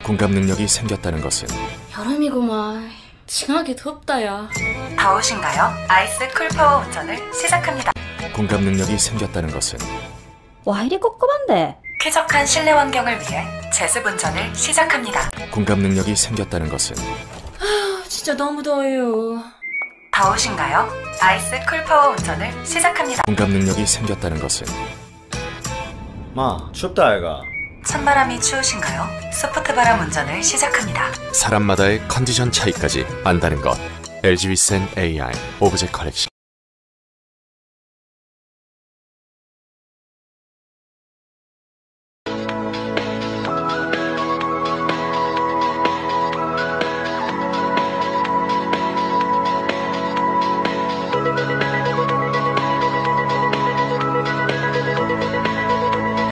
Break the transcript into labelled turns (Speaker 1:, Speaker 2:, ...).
Speaker 1: 공감 능력이 생겼다는 것은
Speaker 2: 여름이구만. 징하게 덥다 야.
Speaker 3: 더우신가요? 아이스 쿨파워 운전을 시작합니다.
Speaker 1: 공감 능력이 생겼다는 것은
Speaker 4: 와 이리 꿉꿉한데.
Speaker 3: 쾌적한 실내 환경을 위해 제습 운전을 시작합니다.
Speaker 1: 공감 능력이 생겼다는 것은
Speaker 2: 진짜 너무 더워요.
Speaker 3: 더우신가요? 아이스 쿨파워 운전을 시작합니다.
Speaker 1: 공감 능력이 생겼다는 것은
Speaker 5: 마, 춥다 아이가.
Speaker 3: 찬바람이 추우신가요? 소프트 바람 운전을 시작합니다.
Speaker 1: 사람마다의 컨디션 차이까지 안다는 것. LG 위센 AI 오브젝 컬렉션.